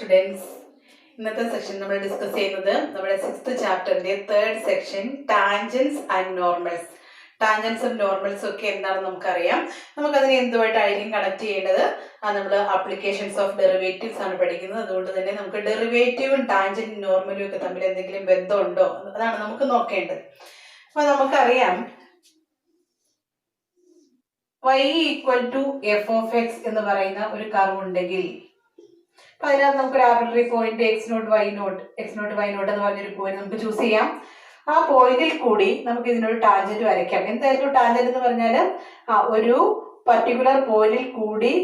Students, ഇന്നത്തെ section നമ്മൾ discuss ചെയ്യുന്നത് നമ്മുടെ 6th ചാപ്റ്ററിന്റെ 3rd section tangents and normals. ടാൻജൻസും നോർമൽസും ഒക്കെ എന്താണെന്ന് നമുക്കറിയാം. നമുക്കതിനെ എന്തുമായിട്ടായിരിക്കും കണക്ട് ചെയ്യേണ്ടത്? നമ്മൾ ആപ്ലിക്കേഷൻസ് ഓഫ് ഡെറിവേറ്റീവ്സ് ആണ് പഠിക്കുന്നത്. അതുകൊണ്ട് തന്നെ നമുക്ക് ഡെറിവേറ്റീവും ടാൻജന്റും നോർമലും ഒക്കെ തമ്മിൽ എന്തെങ്കിലും ബന്ധമുണ്ടോ അതാണ് നമുക്ക് നോക്കേണ്ടത്. അപ്പൊ നമുക്കറിയാം y equal to F of X എന്ന് പറയുന്ന ഒരു കർവ് ഉണ്ടെങ്കിൽ അപ്പൊ അതിനകത്ത് നമുക്കൊരു arbitrary point X not Y nought എന്ന് പറഞ്ഞൊരു പോയിന്റ് നമുക്ക് ചൂസ് ചെയ്യാം. ആ പോയിന്റിൽ കൂടി നമുക്ക് ഇതിനൊരു ടാൻജന്റ് വരയ്ക്കാം. എന്തായിരുന്നു ടാൻജന്റ് എന്ന് പറഞ്ഞാൽ ഒരു പർട്ടിക്കുലർ പോയിന്റിൽ കൂടി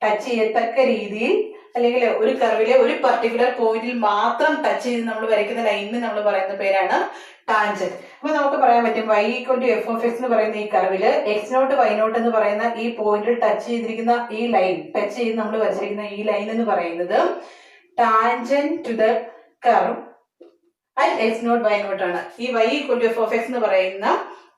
ടച്ച് ചെയ്യത്തക്ക രീതിയിൽ, അല്ലെങ്കിൽ ഒരു കർവിലെ ഒരു പർട്ടിക്കുലർ പോയിന്റിൽ മാത്രം ടച്ച് ചെയ്ത് നമ്മൾ വരയ്ക്കുന്ന ലൈനിന് നമ്മൾ പറയുന്ന പേരാണ് ടാൻജന്റ്. അപ്പൊ നമുക്ക് പറയാൻ പറ്റും y equal to F of X എന്ന് പറയുന്ന ഈ കർവില് എക്സ് നോട്ട് വൈ നോട്ട് എന്ന് പറയുന്ന ഈ പോയിന്റിൽ ടച്ച് ചെയ്തിരിക്കുന്ന ഈ ലൈൻ, ടച്ച് ചെയ്ത് നമ്മൾ വരച്ചിരിക്കുന്ന ഈ ലൈൻ എന്ന് പറയുന്നത് tangent to the curve at X not Y nought ആണ്. ഈ y equal to F of X എന്ന് പറയുന്ന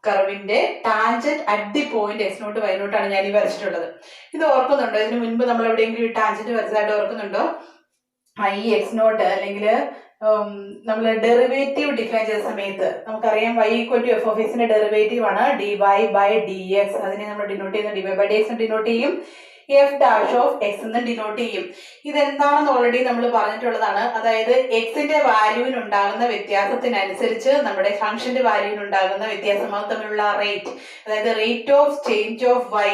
കർവിന്റെ tangent at the point X not Y nought ആണ് ഞാൻ ഈ വരച്ചിട്ടുള്ളത്. ഇത് ഓർക്കുന്നുണ്ടോ? ഇതിന് മുൻപ് നമ്മൾ എവിടെയെങ്കിലും ടാൻജന്റ് വരച്ചതായിട്ട് ഓർക്കുന്നുണ്ടോ? ഈ എക്സ് നോട്ട് അല്ലെങ്കിൽ നമ്മൾ ഡെറിവേറ്റീവ് ഡിഫൈൻ ചെയ്ത സമയത്ത് നമുക്കറിയാം y equal to F of എക്സിന്റെ ഡെറിവേറ്റീവ് ആണ് dy ബൈ dx. അതിനെ നമ്മൾ ഡിനോട്ട് ചെയ്യുന്ന dy ബൈ dx ഡിനോട്ട് ചെയ്യും, എഫ് ഡാഷ് ഓഫ് എക്സ് എന്ന് ഡിനോട്ട് ചെയ്യും. ഇതെന്താണെന്ന് ഓൾറെഡി നമ്മൾ പറഞ്ഞിട്ടുള്ളതാണ്. അതായത് എക്സിന്റെ വാല്യൂവിനുണ്ടാകുന്ന വ്യത്യാസത്തിനനുസരിച്ച് നമ്മുടെ ഫംഗ്ഷന്റെ വാല്യൂവിനുണ്ടാകുന്ന വ്യത്യാസം തമ്മിലുള്ള റേറ്റ്, അതായത് rate of change of Y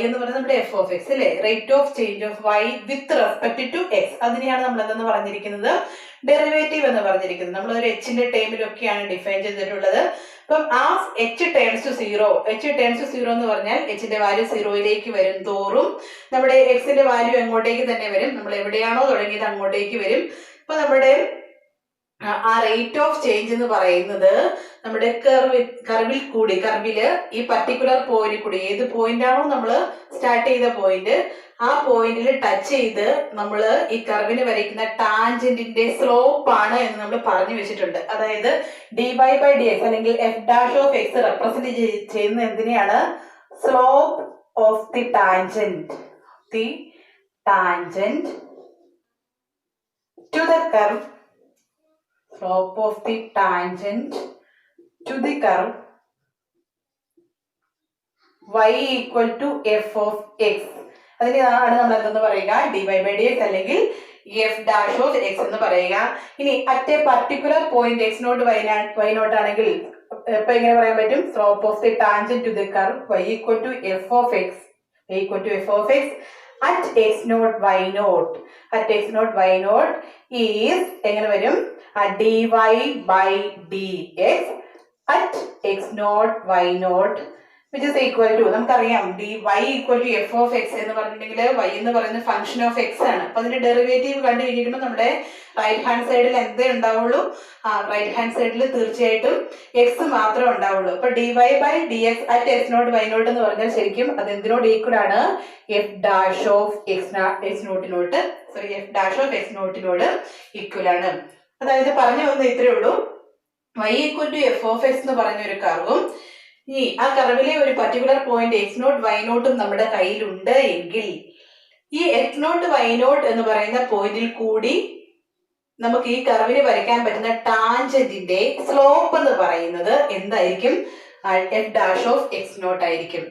എന്ന് പറയുന്നത് നമ്മുടെ എഫ് ഓഫ് എക്സ് അല്ലേ, rate of change of Y with respect to X, അതിനെയാണ് നമ്മൾ എന്തെന്ന് പറഞ്ഞിരിക്കുന്നത്? ഡെറിവേറ്റീവ് എന്ന് പറഞ്ഞിരിക്കുന്നത്. നമ്മൾ ഒരു എച്ചിന്റെ ടേമിലൊക്കെയാണ് ഡിഫൈൻ ചെയ്തിട്ടുള്ളത്. അപ്പം ആ h ടേൺസ് ടു സീറോ എന്ന് പറഞ്ഞാൽ എച്ചിന്റെ വാല്യൂ സീറോയിലേക്ക് വരും തോറും നമ്മുടെ എക്സിന്റെ വാല്യൂ എങ്ങോട്ടേക്ക് തന്നെ വരും, നമ്മൾ എവിടെയാണോ തുടങ്ങിയത് അങ്ങോട്ടേക്ക് വരും. അപ്പൊ നമ്മുടെ ആ റേറ്റ് ഓഫ് ചേഞ്ച് എന്ന് പറയുന്നത് നമ്മുടെ കർവില് ഈ പർട്ടിക്കുലർ പോയിന്റിൽ കൂടി, ഏത് പോയിന്റ് ആണോ നമ്മൾ സ്റ്റാർട്ട് ചെയ്ത പോയിന്റ്, ആ പോയിന്റിൽ ടച്ച് ചെയ്ത് നമ്മൾ ഈ കർവിന് വരയ്ക്കുന്ന ടാൻജന്റിന്റെ സ്ലോപ്പ് ആണ് എന്ന് നമ്മൾ പറഞ്ഞു വെച്ചിട്ടുണ്ട്. അതായത് dy ബൈ dx അല്ലെങ്കിൽ F dash of X represent ചെയ്യുന്ന എന്തിനെയാണ്? Slope of the tangent to the curve, slope of the tangent to the curve y equal to f of x. അതിനാണ് നമ്മൾ എന്തെന്ന് പറയുക? dy ബൈ dx അല്ലെങ്കിൽ F dash of X എന്ന് പറയുക. ഇനി at a particular point X not Y nought ആണെങ്കിൽ ഇപ്പൊ എങ്ങനെ പറയാൻ പറ്റും? Slope of the tangent to the curve y equal to f of x at x naught y naught is എങ്ങനെ വരും? dy by dx at x naught y naught which is equal to, നമുക്കറിയാം y equal to f of x എന്ന് പറഞ്ഞിട്ടുണ്ടെങ്കിൽ y എന്ന് പറയുന്ന function of x ആണ്. അപ്പൊ അതിന്റെ ഡെറിവേറ്റീവ് കണ്ടു കഴിഞ്ഞിരിക്കുമ്പോൾ നമ്മുടെ റൈറ്റ് ഹാൻഡ് സൈഡിൽ എന്തേ ഉണ്ടാവുള്ളൂ? റൈറ്റ് ഹാൻഡ് സൈഡിൽ തീർച്ചയായിട്ടും x മാത്രമേ ഉണ്ടാവുള്ളൂ. അപ്പൊ dy by dx at x naught y naught എന്ന് പറഞ്ഞാൽ ശരിക്കും അത് എന്തിനോട് ഈക്വൽ ആണ്? എഫ് ഡാഷ് ഓഫ് എക്സ് നോട്ടിനോട് ഈക്വൽ ആണ്. അതായത് പറഞ്ഞു വന്ന ഇത്രയേ ഉള്ളൂ. y equal to F of X എന്ന് പറഞ്ഞ ഒരു കർവും ഈ ആ കർവിലെ ഒരു particular point X not y നോട്ടും നമ്മുടെ കയ്യിലുണ്ട് എങ്കിൽ ഈ എക്സ് നോട്ട് വൈ നോട്ട് എന്ന് പറയുന്ന പോയിന്റിൽ കൂടി നമുക്ക് ഈ കർവിന് വരയ്ക്കാൻ പറ്റുന്ന ടാൻജന്റിന്റെ സ്ലോപ്പ് എന്ന് പറയുന്നത് എന്തായിരിക്കും? F dash of X not ആയിരിക്കും.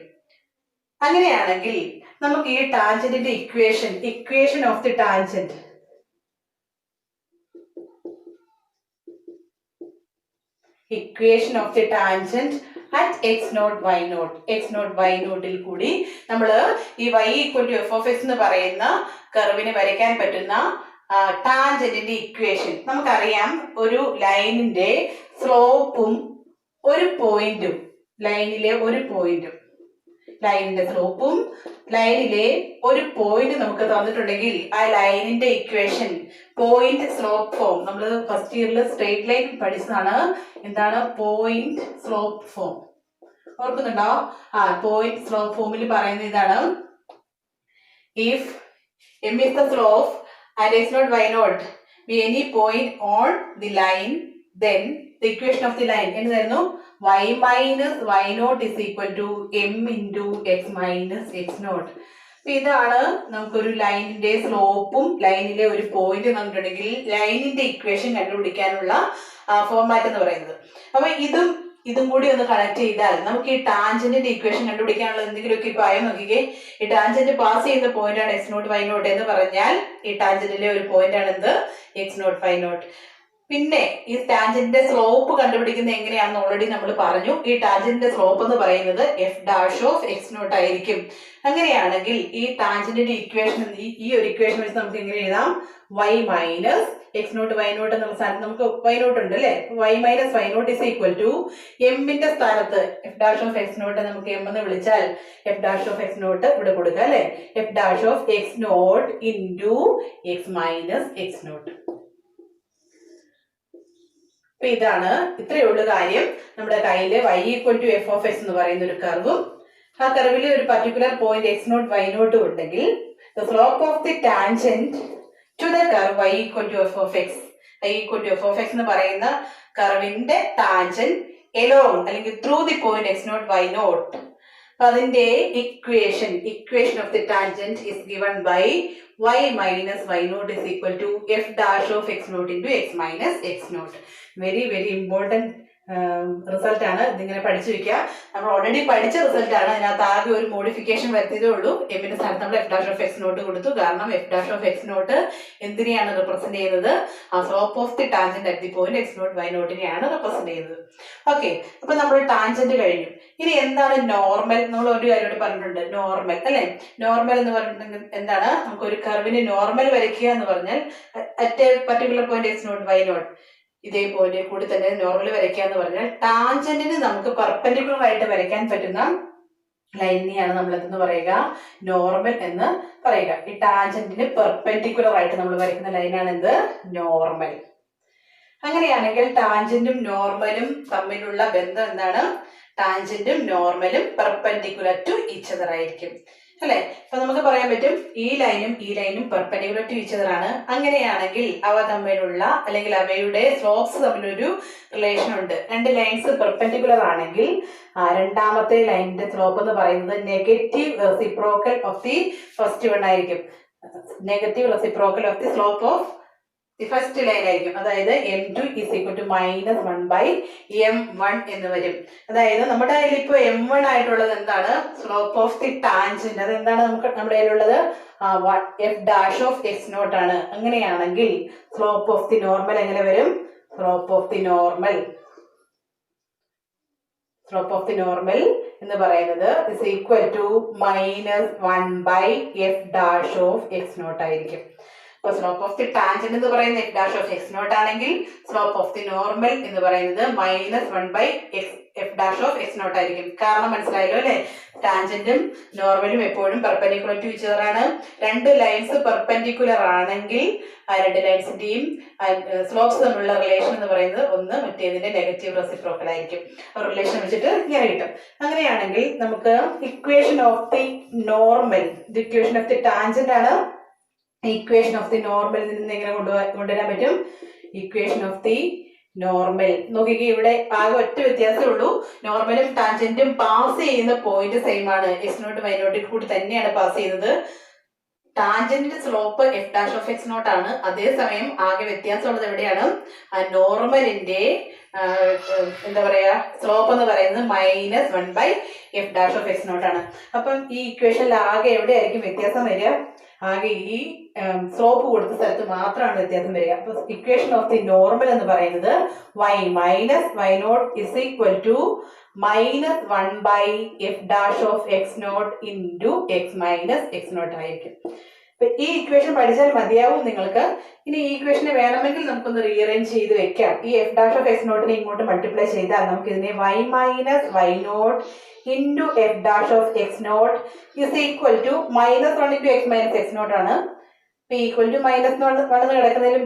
അങ്ങനെയാണെങ്കിൽ നമുക്ക് ഈ ടാൻജന്റിന്റെ equation of the tangent at x naught y naught കൂടി നമ്മൾ ഈ y equal to f of x എന്ന് പറയുന്ന കർവിന് വരയ്ക്കാൻ പറ്റുന്ന ടാൻജന്റിന്റെ ഇക്വേഷൻ നമുക്കറിയാം. ഒരു ലൈനിന്റെ സ്ലോപ്പും ഒരു പോയിന്റും, ലൈനിന്റെ സ്ലോപ്പും ലൈനിലെ ഒരു പോയിന്റ് നമുക്ക് തന്നിട്ടുണ്ടെങ്കിൽ ആ ലൈനിന്റെ ഇക്വേഷൻ പോയിന്റ് സ്ലോപ്പ് ഫോം, നമ്മൾ ഫസ്റ്റ് ഇയറിൽ സ്ട്രേറ്റ് ലൈൻ പഠിച്ചതാണ്. എന്താണ് പോയിന്റ് സ്ലോപ്പ് ഫോം? ഓർക്കുന്നുണ്ടോ? പോയിന്റ് സ്ലോപ്പ് ഫോമിൽ പറയുന്ന ഇതാണ്: if m is the slope and x naught y naught be any point on the line, then the equation of the line എന്തായിരുന്നു? y minus y naught is equal to m into x minus x naught. അപ്പൊ ഇതാണ് നമുക്കൊരു ലൈനിന്റെ സ്ലോപ്പും ലൈനിലെ ഒരു point തന്നിട്ടുണ്ടെങ്കിൽ ലൈനിന്റെ equation കണ്ടുപിടിക്കാനുള്ള ഫോർമാറ്റ് എന്ന് പറയുന്നത്. അപ്പൊ ഇതും കൂടി ഒന്ന് കണക്ട് ചെയ്താൽ നമുക്ക് ഈ ടാൻജന്റിന്റെ ഇക്വേഷൻ കണ്ടുപിടിക്കാനുള്ള എന്തെങ്കിലുമൊക്കെ ഇപ്പൊ ആയോ നോക്കിക്കേ. ഈ ടാൻജന്റ് പാസ് ചെയ്യുന്ന പോയിന്റ് ആണ് x0 y0 എന്ന് പറഞ്ഞാൽ ഈ ടാൻജന്റിലെ ഒരു പോയിന്റ് ആണ് എന്ത് x0 y0. പിന്നെ ഈ ടാൻജന്റിന്റെ സ്ലോപ്പ് കണ്ടുപിടിക്കുന്നത് എങ്ങനെയാണെന്ന് ഓൾറെഡി നമ്മൾ പറഞ്ഞു. ഈ ടാൻജന്റിന്റെ സ്ലോപ്പ് എന്ന് പറയുന്നത് f' ആയിരിക്കും. അങ്ങനെയാണെങ്കിൽ ഈ ടാൻജന്റിന്റെ ഇക്വേഷൻ ഈ ഒരു ഇക്വേഷൻ വെച്ച് നമുക്ക് എങ്ങനെ എഴുതാം? y മൈനസ് x0 y0 എന്നുള്ള സ്ഥാനത്ത് നമുക്ക് y0 ഉണ്ട് അല്ലെ. y minus y0 is equal to എമ്മിന്റെ സ്ഥാനത്ത് f' നമുക്ക് എം എന്ന് വിളിച്ചാൽ f' ഇവിടെ കൊടുക്കുക അല്ലെ. f' into x minus x0. അപ്പൊ ഇതാണ് ഇത്രയേ ഉള്ളു കാര്യം. നമ്മുടെ കയ്യില് y ഈക്വൽ ടു f(x) എന്ന് പറയുന്ന ഒരു കർവും ആ കർവിൽ ഒരു പർട്ടിക്കുലർ പോയിന്റ് x0 y0 ഉണ്ടെങ്കിൽ the slope of the tangent to the curve y equal to f(x) y equal to f(x) എന്ന് പറയുന്ന കർവിന്റെ ടാൻജന്റ് along അല്ലെങ്കിൽ through the point x0 y0. അതിന്റെ equation of the tangent is given by y minus y0 is equal to f' into x minus x0. Very very important result ആണ്. ഇതിങ്ങനെ പഠിച്ചു വെക്കുക. നമ്മൾ ഓൾറെഡി പഠിച്ച റിസൾട്ട് ആണ്. അതിനകത്ത് ആകെ ഒരു മോഡിഫിക്കേഷൻ വരുത്തിയതേ ഉള്ളൂ. എമ്മിന്റെ സ്ഥാനത്ത് നമ്മൾ f' കൊടുത്തു. കാരണം f' എന്തിനെയാണ് റെപ്രസെന്റ് ചെയ്യുന്നത്? ആ slope of the tangent at the point x0 y0 represent ചെയ്യുന്നത്. ഓക്കെ, അപ്പൊ നമ്മൾ ടാൻജന്റ് കഴിഞ്ഞു. ഇനി എന്താണ് നോർമൽ? നമ്മൾ ഒരു കാര്യം പറഞ്ഞിട്ടുണ്ട്, നോർമൽ അല്ലെ. നോർമൽ എന്ന് പറഞ്ഞിട്ടുണ്ടെങ്കിൽ എന്താണ്? നമുക്ക് ഒരു കർവിന് നോർമൽ വരയ്ക്കുക എന്ന് പറഞ്ഞാൽ at a particular point x0 y0 ഇതേ പോയിന്റ് കൂടി തന്നെ നോർമൽ വരയ്ക്കുക എന്ന് പറഞ്ഞാൽ ടാൻജന്റിന് നമുക്ക് പെർപെൻഡിക്കുലർ ആയിട്ട് വരയ്ക്കാൻ പറ്റുന്ന ലൈനിനെയാണ് നമ്മൾ എന്തെന്ന് പറയുക? നോർമൽ എന്ന് പറയുക. ഈ ടാൻജന്റിന് പെർപെൻഡിക്കുലർ ആയിട്ട് നമ്മൾ വരയ്ക്കുന്ന ലൈനാണ് എന്ത്? നോർമൽ. അങ്ങനെയാണെങ്കിൽ ടാൻജന്റും നോർമലും തമ്മിലുള്ള ബന്ധം എന്താണ്? ടാൻജന്റും നോർമലും പെർപെൻഡിക്കുലർ ടു ഈച്ച് അതർ ആയിരിക്കും അല്ലെ. അപ്പൊ നമുക്ക് പറയാൻ പറ്റും ഈ ലൈനും പെർപെൻഡിക്കുലർ ടു ഈച്ച് അതർ ആണ്. അങ്ങനെയാണെങ്കിൽ അവ തമ്മിലുള്ള അല്ലെങ്കിൽ അവയുടെ സ്ലോപ്സ് തമ്മിലൊരു റിലേഷൻ ഉണ്ട്. രണ്ട് ലൈൻസ് പെർപെൻഡിക്കുലർ ആണെങ്കിൽ രണ്ടാമത്തെ ലൈനിന്റെ സ്ലോപ്പ് എന്ന് പറയുന്നത് negative reciprocal of the first one ആയിരിക്കും. Negative reciprocal of the slope of the first line ആയിരിക്കും. അതായത് m2 is equal to -1/m1 എന്ന് വരും. അതായത് നമ്മുടെ കയ്യിൽ ഇപ്പൊ m1 ആയിട്ടുള്ളത് എന്താണ്? Slope of the tangent. അതെന്താണ് നമ്മുടെ കയ്യിലുള്ളത്? f' ആണ്. അങ്ങനെയാണെങ്കിൽ സ്ലോപ്പ് ഓഫ് ദി നോർമൽ എങ്ങനെ വരും? സ്ലോപ്പ് ഓഫ് ദി നോർമൽ എന്ന് പറയുന്നത് is equal to -1/f' ആയിരിക്കും. അപ്പൊ സ്ലോപ്പ് ഓഫ് ദി ടാൻജന്റ് എന്ന് പറയുന്നത് f' ആണെങ്കിൽ സ്ലോപ്പ് ഓഫ് ദി നോർമൽ എന്ന് പറയുന്നത് -1/f' ആയിരിക്കും. കാരണം മനസ്സിലായല്ലോ അല്ലെ. ടാൻജന്റും നോർമലും എപ്പോഴും പെർപെൻഡിക്കുലർ ടു ഈച്ച് അതർ ആണ്. രണ്ട് ലൈൻസ് പെർപെൻഡിക്കുലർ ആണെങ്കിൽ ആ രണ്ട് ലൈൻസിന്റെയും സ്ലോപ്സ് തമ്മിലുള്ള റിലേഷൻ എന്ന് പറയുന്നത് ഒന്ന് മറ്റേതിന്റെ നെഗറ്റീവ് റെസിപ്രോക്കൽ ആയിരിക്കും. ആ റിലേഷൻ വെച്ചിട്ട് ഇങ്ങനെ കിട്ടും. അങ്ങനെയാണെങ്കിൽ നമുക്ക് ഇക്വേഷൻ ഓഫ് ദി നോർമൽ, ഇത് ഇക്വേഷൻ ഓഫ് ദി ടാൻജന്റ് ആണ്. ഇക്വേഷൻ ഓഫ് ദി നോർമൽ നിന്ന് എങ്ങനെ കൊണ്ടുവരാൻ പറ്റും? ഇക്വേഷൻ ഓഫ് ദി നോർമൽ നോക്കിക്കേ, ഇവിടെ ആകെ ഒറ്റ വ്യത്യാസമേ ഉള്ളൂ. നോർമലും ടാൻജന്റും പാസ് ചെയ്യുന്ന പോയിന്റ് സെയിം ആണ്. x0 y0 കൂടി തന്നെയാണ് പാസ് ചെയ്യുന്നത്. ടാൻജന്റിന്റെ സ്ലോപ്പ് f' ആണ്. അതേസമയം ആകെ വ്യത്യാസമുള്ളത് എവിടെയാണ്? നോർമലിന്റെ എന്താ പറയാ സ്ലോപ്പ് എന്ന് പറയുന്നത് -1/f' ആണ്. അപ്പം ഈ ഇക്വേഷനിൽ ആകെ എവിടെയായിരിക്കും വ്യത്യാസം വരിക? ആകെ ഈ സ്ലോപ്പ് കൊടുത്ത സ്ഥലത്ത് മാത്രമാണ് വ്യത്യാസം വരിക. അപ്പൊ ഇക്വേഷൻ ഓഫ് ദി നോർമൽ എന്ന് പറയുന്നത് y minus y0 is equal to -1/f' into x minus x0 ആയിരിക്കും. അപ്പൊ ഈ ഇക്വേഷൻ പഠിച്ചാൽ മതിയാവും നിങ്ങൾക്ക്. ഇനി ഈ ഇക്വേഷനെ വേണമെങ്കിൽ നമുക്കൊന്ന് റീഅറേഞ്ച് ചെയ്ത് വെക്കാം. ഈ f' ഇങ്ങോട്ട് മൾട്ടിപ്ലൈ ചെയ്താൽ നമുക്ക് ഇതിനെ y minus y0 into f' is equal to -1 into x minus x0 ആണ്. ഈക്വൽ ടു -1 കിടക്കുന്നതിലും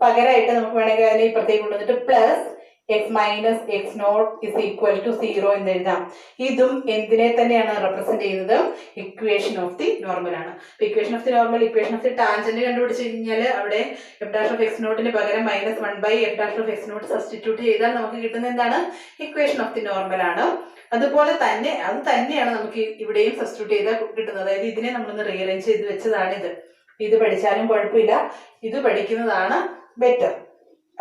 പകരമായിട്ട് നമുക്ക് വേണമെങ്കിൽ അതിനെ ഇപ്പുറത്തേക്ക് കൊണ്ടുവന്നിട്ട് X minus X nought is equal to 0 എന്ന് എഴുതാം. ഇതും എന്തിനെ തന്നെയാണ് റെപ്രസെന്റ് ചെയ്യുന്നത്? ഇക്വേഷൻ ഓഫ് ദി നോർമൽ ആണ്. Equation of the normal, equation of the tangent കണ്ടുപിടിച്ച് കഴിഞ്ഞാൽ അവിടെ എഫ് ഡാഷ് ഓഫ് എക്സ് നോട്ടിന് പകരം -1/f dash of X nought substitute ചെയ്താൽ നമുക്ക് കിട്ടുന്ന എന്താണ്? ഇക്വേഷൻ ഓഫ് ദി നോർമൽ ആണ്. അതുപോലെ തന്നെ അത് തന്നെയാണ് നമുക്ക് ഇവിടെയും സബ്സ്റ്റിറ്റ്യൂട്ട് ചെയ്താൽ കിട്ടുന്നത്. അതായത് ഇതിനെ നമ്മളൊന്ന് റീഅറേഞ്ച് ചെയ്ത് വെച്ചതാണ് ഇത് പഠിച്ചാലും കുഴപ്പമില്ല, ഇത് പഠിക്കുന്നതാണ് ബെറ്റർ.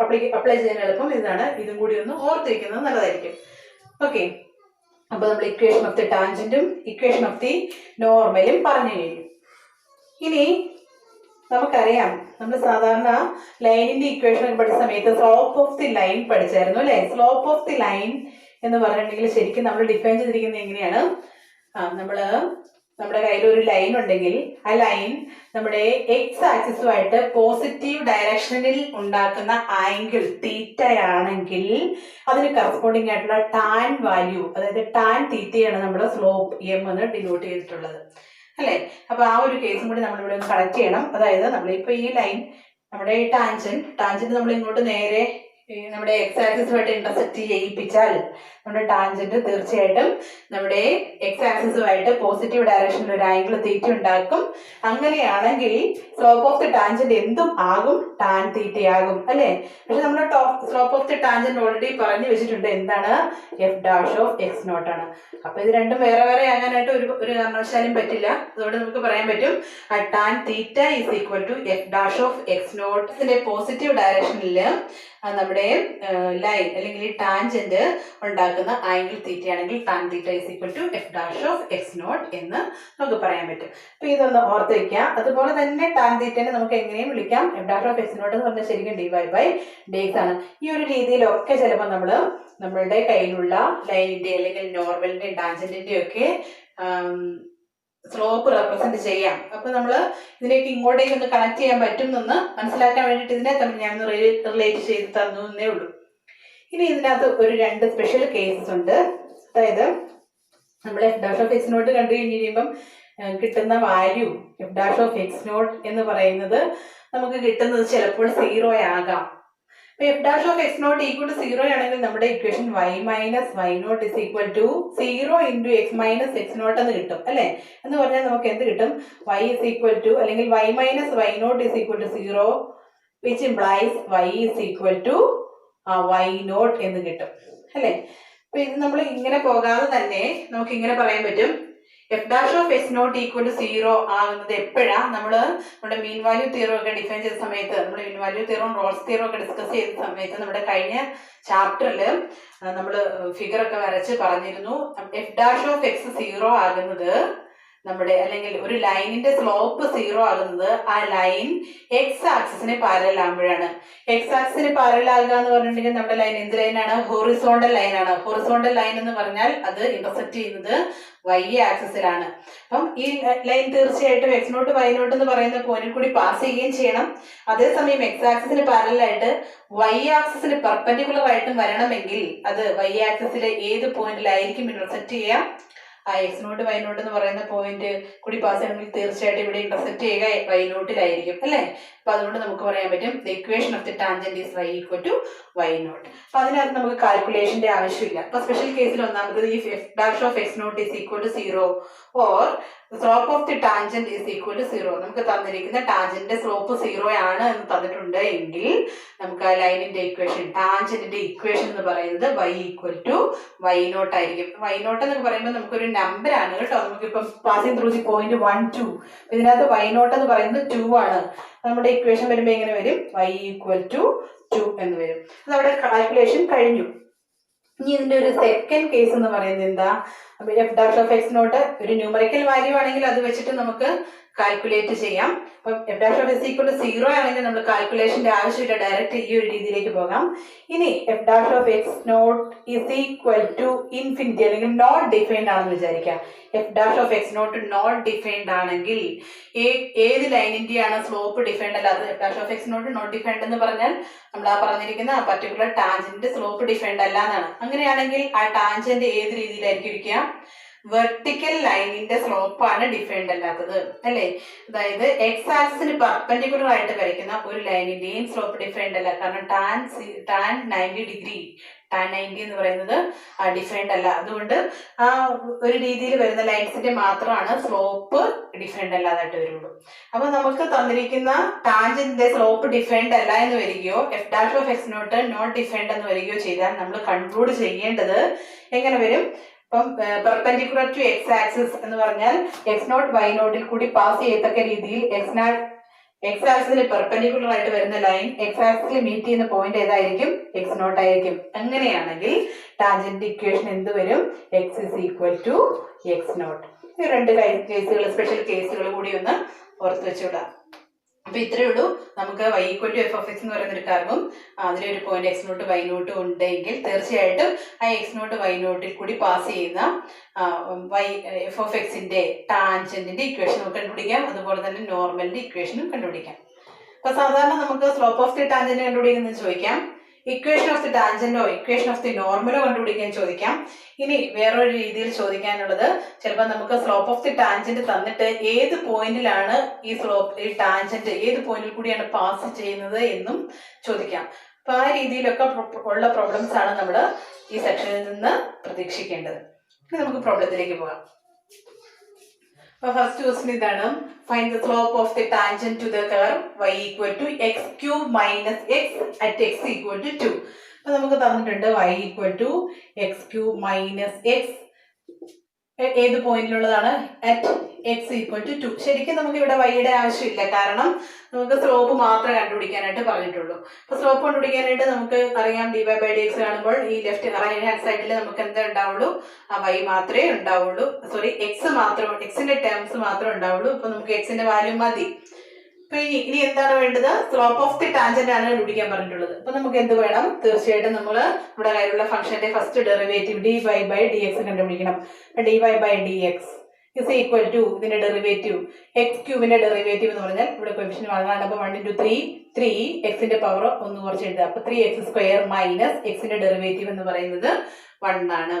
അപ്ലൈ ചെയ്യാൻ എളുപ്പം ഇതാണ്. ഇതും കൂടി ഒന്ന് ഓർത്തിരിക്കുന്നത് നല്ലതായിരിക്കും. ഓക്കെ, അപ്പൊ നമ്മൾ ഇക്വേഷൻ ഓഫ് ദി ടാൻജന്റും ഇക്വേഷൻ ഓഫ് ദി നോർമലും പറഞ്ഞു കഴിഞ്ഞു. ഇനി നമുക്കറിയാം, നമ്മൾ സാധാരണ ലൈനിന്റെ ഇക്വേഷൻ പഠിച്ച സമയത്ത് സ്ലോപ്പ് ഓഫ് ദി ലൈൻ പഠിച്ചായിരുന്നു അല്ലെ? സ്ലോപ്പ് ഓഫ് ദി ലൈൻ എന്ന് പറഞ്ഞിട്ടുണ്ടെങ്കിൽ ശരിക്കും നമ്മൾ ഡിഫൈൻ ചെയ്തിരിക്കുന്നത് എങ്ങനെയാണ്? നമ്മുടെ കയ്യിൽ ഒരു ലൈൻ ഉണ്ടെങ്കിൽ ആ ലൈൻ നമ്മുടെ എക്സ് ആക്സിസുമായിട്ട് പോസിറ്റീവ് ഡയറക്ഷനിൽ ഉണ്ടാക്കുന്ന ആംഗിൾ തീറ്റയാണെങ്കിൽ അതിന് കറസ്പോണ്ടിങ് ആയിട്ടുള്ള ടാൻ വാല്യൂ, അതായത് ടാൻ തീറ്റയാണ് നമ്മുടെ സ്ലോപ്പ് എം എന്ന് ഡിനോട്ട് ചെയ്തിട്ടുള്ളത് അല്ലെ? അപ്പൊ ആ ഒരു കേസും കൂടി നമ്മളിവിടെ ഒന്ന് കണക്ട് ചെയ്യണം. അതായത് നമ്മളിപ്പോ ഈ ലൈൻ, നമ്മുടെ ഈ ടാൻജന്റ് നമ്മൾ ഇങ്ങോട്ട് നേരെ നമ്മുടെ എക്സ് ആക്സിസുമായിട്ട് ഇന്റർസെക്ട് ചെയ്യിപ്പിച്ചാൽ നമ്മുടെ ടാൻജന്റ് തീർച്ചയായിട്ടും നമ്മുടെ എക്സ് ആക്സിസുമായിട്ട് പോസിറ്റീവ് ഡയറക്ഷനിൽ ഒരു ആംഗിൾ തീറ്റ ഉണ്ടാക്കും. അങ്ങനെയാണെങ്കിൽ സ്ലോപ്പ് ഓഫ് ദി ടാൻജന്റ് എന്തും ആകും? ടാൻ തീറ്റയാകും അല്ലെ? പക്ഷെ നമ്മൾ slope of the tangent already പറഞ്ഞു വെച്ചിട്ടുണ്ട്. എന്താണ്? F dash of X nought ആണ്. അപ്പൊ ഇത് രണ്ടും വേറെ വേറെ ആകാനായിട്ട് ഒരു കാരണവശാലും പറ്റില്ല. അതുകൊണ്ട് നമുക്ക് പറയാൻ പറ്റും tan theta is equal to f dash of X naught. ഇതിന്റെ പോസിറ്റീവ് ഡയറക്ഷനിൽ നമ്മുടെ ലൈൻ അല്ലെങ്കിൽ ഈ ടാൻജന്റ് ഉണ്ടാക്കുന്ന ആംഗിൾ തീറ്റയാണെങ്കിൽ tan theta is equal to f dash of X not എന്ന് നമുക്ക് പറയാൻ പറ്റും. അപ്പൊ ഇതൊന്ന് ഓർത്ത് വയ്ക്കാം. അതുപോലെ തന്നെ ടാൻ തീറ്റനെ നമുക്ക് എങ്ങനെയും വിളിക്കാം? F dash of X not എന്ന് പറഞ്ഞാൽ ശരിക്കും dy/dx ആണ്. ഈ ഒരു രീതിയിലൊക്കെ ചിലപ്പോൾ നമ്മളുടെ കയ്യിലുള്ള ലൈനിന്റെ അല്ലെങ്കിൽ നോർമലിന്റെ ടാൻജന്റിന്റെ ഒക്കെ സ്ലോപ്പ് റെപ്രസെന്റ് ചെയ്യാം. അപ്പൊ നമ്മൾ ഇതിലേക്ക് ഇങ്ങോട്ടേക്ക് ഒന്ന് കണക്ട് ചെയ്യാൻ പറ്റും എന്ന് മനസ്സിലാക്കാൻ വേണ്ടിയിട്ട് ഇതിനെ തമ്മിൽ ഞാൻ റിലേറ്റ് ചെയ്ത് തന്നു എന്നേ ഉള്ളൂ. ഇനി ഇതിനകത്ത് ഒരു 2 സ്പെഷ്യൽ കേസസ് ഉണ്ട്. അതായത് നമ്മൾ F dash of X nought കണ്ടു കഴിയുമ്പം കിട്ടുന്ന value F dash of X not എന്ന് പറയുന്നത് നമുക്ക് കിട്ടുന്നത് ചിലപ്പോൾ 0 ആകാം. അപ്പൊ F dash of X nought equal to 0 ആണെങ്കിൽ നമ്മുടെ equation y minus Y nought is equal to 0 into X minus X not എന്ന് കിട്ടും അല്ലെ? എന്ന് പറഞ്ഞാൽ നമുക്ക് എന്ത് കിട്ടും? y ഇസ് ഈക്വൽ ടു അല്ലെങ്കിൽ y minus Y nought is equal to 0 which implies y is equal to Y nought എന്ന് കിട്ടും അല്ലെ? അപ്പൊ ഇത് നമ്മൾ ഇങ്ങനെ പോകാതെ തന്നെ നമുക്ക് ഇങ്ങനെ പറയാൻ പറ്റും F dash of X nought equal to 0 ആകുന്നത് എപ്പോഴാണ്? നമ്മുടെ മീൻ വാല്യൂ തിയറം ഒക്കെ ഡിഫൈൻ ചെയ്ത സമയത്ത്, നമ്മുടെ mean value theorem Rolle's theorem ഒക്കെ ഡിസ്കസ് ചെയ്ത സമയത്ത് നമ്മുടെ കഴിഞ്ഞ ചാപ്റ്ററിൽ നമ്മൾ ഫിഗർ ഒക്കെ വരച്ച് പറഞ്ഞിരുന്നു. എഫ് ഡാഷ് ഓഫ് എക്സ് 0 ആകുന്നത് നമ്മുടെ അല്ലെങ്കിൽ ഒരു ലൈനിന്റെ സ്ലോപ്പ് 0 ആകുന്നത് ആ ലൈൻ എക്സ് ആക്സിസിന് പാരലൽ ആകുമ്പോഴാണ്. എക്സ് ആക്സിന് പാരലൽ ആകുക എന്ന് പറഞ്ഞിട്ടുണ്ടെങ്കിൽ നമ്മുടെ ലൈൻ എന്ത് ലൈനാണ്? ഹൊറിസോണ്ടൽ ലൈനാണ്. ഹൊറിസോണ്ടൽ ലൈൻ എന്ന് പറഞ്ഞാൽ അത് ഇന്റർസെക്ട് ചെയ്യുന്നത് വൈ ആക്സിസിലാണ്. അപ്പം ഈ ലൈൻ തീർച്ചയായിട്ടും എക്സ് നോട്ട് വൈ നോട്ട് എന്ന് പറയുന്ന പോയിന്റിൽ കൂടി പാസ് ചെയ്യുകയും ചെയ്യണം. അതേസമയം എക്സ് ആക്സിസിന് പാരലായിട്ട് വൈ ആക്സിസിന് പെർപെൻഡിക്കുലർ ആയിട്ടും വരണമെങ്കിൽ അത് വൈ ആക്സിസിലെ ഏത് പോയിന്റിലായിരിക്കും ഇന്റർസെക്ട് ചെയ്യാം? ആ എക്സ് നോട്ട് വൈ നോട്ട് എന്ന് പറയുന്ന പോയിന്റ് കൂടി പാസ് ചെയ്യണമെങ്കിൽ തീർച്ചയായിട്ടും ഇവിടെ ഇന്റർസെക്ട് ചെയ്യുക വൈ നോട്ടിലായിരിക്കും അല്ലെ? അപ്പൊ അതുകൊണ്ട് നമുക്ക് പറയാൻ പറ്റും the equation of the tangent is y equal to Y nought. അപ്പൊ അതിനകത്ത് നമുക്ക് കാൽക്കുലേഷന്റെ ആവശ്യമില്ല. അപ്പൊ സ്പെഷ്യൽ കേസിൽ ഒന്നാമത് ഈ F dash of X nought is equal to 0 or slope of the tangent is equal to 0. നമുക്ക് തന്നിരിക്കുന്ന ടാൻജന്റിന്റെ സ്ലോപ്പ് 0 ആണ് എന്ന് തന്നിട്ടുണ്ട് എങ്കിൽ നമുക്ക് ആ ലൈനിന്റെ ഇക്വേഷൻ, ടാൻജന്റിന്റെ ഇക്വേഷൻ എന്ന് പറയുന്നത് y equal to Y nought ആയിരിക്കും. വൈ നോട്ട് എന്നൊക്കെ പറയുമ്പോൾ നമുക്കൊരു നമ്പർ ആണ് കേട്ടോ. നമുക്കിപ്പം പാസിംഗ് ത്രൂ ദി പോയിന്റ് 1 2, ഇതിനകത്ത് വൈ നോട്ട് എന്ന് പറയുന്നത് 2 ആണ്. നമ്മുടെ ഇക്വേഷൻ വരുമ്പോൾ എങ്ങനെ വരും? y ഈക്വൽ ടു 2 എന്ന് വരും. അതവിടെ കാൽക്കുലേഷൻ കഴിഞ്ഞു. ഇനി ഇതിന്റെ ഒരു സെക്കൻഡ് കേസ് എന്ന് പറയുന്നത് എന്താ? അപ്പൊ F dash of X nought ഒരു ന്യൂമറിക്കൽ വാല്യൂ ആണെങ്കിൽ അത് വെച്ചിട്ട് നമുക്ക് കാൽക്കുലേറ്റ് ചെയ്യാം. അപ്പൊ F dash of X equal to 0 ആണെങ്കിൽ നമ്മൾ കാൽക്കുലേഷന്റെ ആവശ്യമില്ല, ഡയറക്റ്റ് ഈ ഒരു രീതിയിലേക്ക് പോകാം. ഇനി F dash of X nought is equal to infinity അല്ലെങ്കിൽ നോട്ട് ഡിഫൈൻഡ് ആണെന്ന് വിചാരിക്കാം. F dash of X nought not defined ആണെങ്കിൽ ഏത് ലൈനിന്റെയാണ് സ്ലോപ്പ് ഡിഫൈൻഡ് അല്ലാതെ? F dash of X nought not defined എന്ന് പറഞ്ഞാൽ നമ്മൾ ആ പറഞ്ഞിരിക്കുന്ന ആ പർട്ടിക്കുലർ ടാൻജന്റ് സ്ലോപ്പ് ഡിഫൈൻഡ് അല്ല എന്നാണ്. അങ്ങനെയാണെങ്കിൽ ആ ടാൻജന്റ് ഏത് രീതിയിലായിരിക്കും ഇരിക്കുക? വെർട്ടിക്കൽ ലൈനിന്റെ സ്ലോപ്പാണ് ഡിഫൈൻഡ് അല്ലാത്തത് അല്ലേ. അതായത് എക്സ് ആക്സിന് പെർപെൻഡിക്കുലർ ആയിട്ട് വരയ്ക്കുന്ന ഒരു ലൈനിന്റെയും സ്ലോപ്പ് ഡിഫൈൻഡ് അല്ല. കാരണം ടാൻ 90 ഡിഗ്രി ടാൻ 90 എന്ന് പറയുന്നത് ഡിഫൈൻഡ് അല്ല. അതുകൊണ്ട് ആ ഒരു രീതിയിൽ വരുന്ന ലൈൻസിന്റെ മാത്രമാണ് സ്ലോപ്പ് ഡിഫൈൻഡ് അല്ലാതായിട്ട് വരുള്ളൂ. അപ്പൊ നമുക്ക് തന്നിരിക്കുന്ന ടാൻജന്റിന്റെ സ്ലോപ്പ് ഡിഫൈൻഡ് അല്ല എന്ന് വരികയോ F dash of X nought defined എന്ന് വരികയോ ചെയ്താൽ നമ്മൾ കൺക്ലൂഡ് ചെയ്യേണ്ടത് എങ്ങനെ വരും? ഇപ്പം പെർപെൻഡിക്കുലർ ടു എക്സ് ആക്സിസ് എന്ന് പറഞ്ഞാൽ എക്സ് നോട്ട് വൈ നോട്ടിൽ കൂടി പാസ് ചെയ്യത്തക്ക രീതിയിൽ എക്സ് ആക്സിന് പെർപെൻഡിക്കുലർ ആയിട്ട് വരുന്ന ലൈൻ എക്സ് ആക്സിൽ മീറ്റ് ചെയ്യുന്ന പോയിന്റ് ഏതായിരിക്കും? എക്സ് നോട്ട് ആയിരിക്കും. അങ്ങനെയാണെങ്കിൽ ടാൻജന്റ് ഇക്വേഷൻ എന്ത് വരും? X is equal to X nought. ഈ രണ്ട് കേസുകൾ, സ്പെഷ്യൽ കേസുകൾ കൂടി ഒന്ന് ഓർത്ത് വെച്ചുവിടാം. അപ്പൊ ഇത്രയേ ഉള്ളൂ. നമുക്ക് y equal to F of X എന്ന് പറയുന്ന ഒരു കർവും അതിലൊരു point X not Y nought ഉണ്ടെങ്കിൽ തീർച്ചയായിട്ടും ആ എക്സ് നോട്ട് വൈ നോട്ടിൽ കൂടി പാസ് ചെയ്യുന്ന എഫ് ഓഫ് എക്സിന്റെ ടാൻജന്റിന്റെ ഇക്വേഷൻ നമുക്ക് കണ്ടുപിടിക്കാം. അതുപോലെ തന്നെ നോർമലിന്റെ ഇക്വേഷനും കണ്ടുപിടിക്കാം. അപ്പൊ സാധാരണ നമുക്ക് സ്ലോപ്പ് ഓഫ് ദി ടാൻജന്റ് കണ്ടുപിടിക്കുന്നത് ചോദിക്കാം, ഇക്വേഷൻ ഓഫ് ദി ടാൻജന്റോ ഇക്വേഷൻ ഓഫ് ദി നോർമലോ കണ്ടുപിടിക്കാൻ ചോദിക്കാം. ഇനി വേറൊരു രീതിയിൽ ചോദിക്കാനുള്ളത്, ചിലപ്പോൾ നമുക്ക് സ്ലോപ്പ് ഓഫ് ദി ടാൻജന്റ് തന്നിട്ട് ഏത് പോയിന്റിലാണ് ഈ ടാൻജന്റ് ഏത് പോയിന്റിൽ കൂടിയാണ് പാസ് ചെയ്യുന്നത് എന്നും ചോദിക്കാം. അപ്പൊ ആ രീതിയിലൊക്കെ ഉള്ള പ്രോബ്ലംസ് ആണ് നമ്മൾ ഈ സെക്ഷനിൽ നിന്ന് പ്രതീക്ഷിക്കേണ്ടത്. ഇനി നമുക്ക് പ്രോബ്ലത്തിലേക്ക് പോകാം. ഫസ്റ്റ് ക്വസ്റ്റ്യൻ ഇതാണ്, find the slope of the tangent to the curve y equal to x cube minus x at X equal to 2. അപ്പൊ നമുക്ക് തന്നിട്ടുണ്ട് y equal to x cube minus x ഏത് പോയിന്റിലുള്ളതാണ്? At X equal to 2. ശരിക്കും നമുക്ക് ഇവിടെ വൈയുടെ ആവശ്യമില്ല, കാരണം നമുക്ക് സ്ലോപ്പ് മാത്രമേ കണ്ടുപിടിക്കാനായിട്ട് പറഞ്ഞിട്ടുള്ളൂ. അപ്പൊ സ്ലോപ്പ് കണ്ടുപിടിക്കാനായിട്ട് നമുക്ക് അറിയാം, dy ബൈ dx കാണുമ്പോൾ ഈ ലെഫ്റ്റ് റൈറ്റ് ഹാൻഡ് സൈഡിൽ നമുക്ക് എന്താ ഉണ്ടാവുള്ളൂ? ആ y മാത്രമേ ഉണ്ടാവുള്ളൂ. സോറി, എക്സിന്റെ ടേംസ് മാത്രമേ ഉണ്ടാവുള്ളൂ. അപ്പൊ നമുക്ക് എക്സിന്റെ വാല്യൂ മതി. അപ്പൊ ഇനി എന്താണ് വേണ്ടത്? സ്ലോപ്പ് ഓഫ് ദി ടാൻജന്റ് ആണ് കണ്ടുപിടിക്കാൻ പറഞ്ഞിട്ടുള്ളത്. അപ്പൊ നമുക്ക് എന്ത് വേണം? തീർച്ചയായിട്ടും നമ്മൾ നമ്മുടെ കയ്യിലുള്ള ഫംഗ്ഷന്റെ first derivative dy by dx കണ്ടുപിടിക്കണം. dy by dx is equal to ഇതിന്റെ ഡെറിവേറ്റീവ് എക്സ് ക്യൂബിന്റെ ഡെറിവേറ്റീവ് എന്ന് പറഞ്ഞാൽ ഇവിടെ കോഎഫിഷ്യന്റ് 1 ആണ്. അപ്പൊ 1 × 3 എക്സിന്റെ പവർ ഒന്ന് കുറച്ച് എഴുതുക. അപ്പൊ 3x² മൈനസ് എക്സിന്റെ ഡെറിവേറ്റീവ് എന്ന് പറയുന്നത് 1 ആണ്.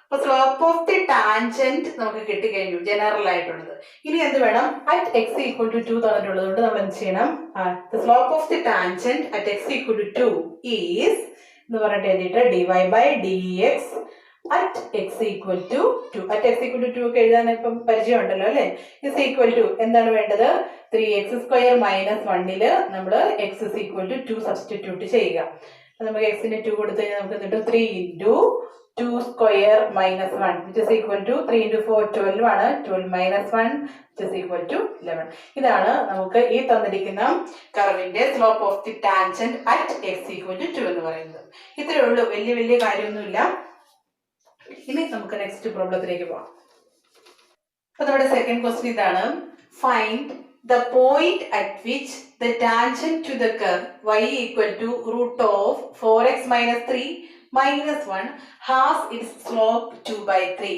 അപ്പൊ സ്ലോപ്പ് ഓഫ് ദി ടാൻജന്റ് നമുക്ക് കിട്ടിക്കഴിഞ്ഞു, ജനറൽ ആയിട്ടുള്ളത്. ഇനി എന്ത് വേണം? അറ്റ് എക്സ് ഈക്വൽ ടു 2 തന്നിട്ടുള്ളത് കൊണ്ട് നമ്മൾ എന്ത് ചെയ്യണം? Slope of the tangent at X equal to 2 is എന്ന് പറഞ്ഞിട്ട് എഴുതിയിട്ട് dy by dx at x equal to 2. at x equal to 2 ഒക്കെ എഴുതാൻ ഇപ്പം പരിചയം ഉണ്ടല്ലോ അല്ലെ. is equal to എന്താണ് വേണ്ടത്? 3x² മൈനസ് 1 നമ്മൾ x is equal to 2 substitute ചെയ്യുക. അപ്പൊ നമുക്ക് x-ന് 2 കൊടുത്തു കഴിഞ്ഞാൽ നമുക്ക് കിട്ടും 3 × 2² minus 1 which is equal to 3 × 4 12 ആണ്. 12 minus 1 which is equal to 11. ഇതാണ് നമുക്ക് ഈ തന്നിരിക്കുന്ന കർവിന്റെ slope of the tangent at x equal to 2 എന്ന് പറയുന്നത്. ഇത്രയേ ഉള്ളൂ, വലിയ കാര്യമൊന്നുമില്ല. ഇനി നമുക്ക് നെക്സ്റ്റ് പ്രോബ്ലത്തിലേക്ക് പോകാം. അപ്പൊ നമ്മുടെ സെക്കൻഡ് ക്വസ്റ്റ്യൻ ഇതാണ്, find the point at which the tangent to the curve y equal to √of 4x - 3 - 1 has its slope 2/3.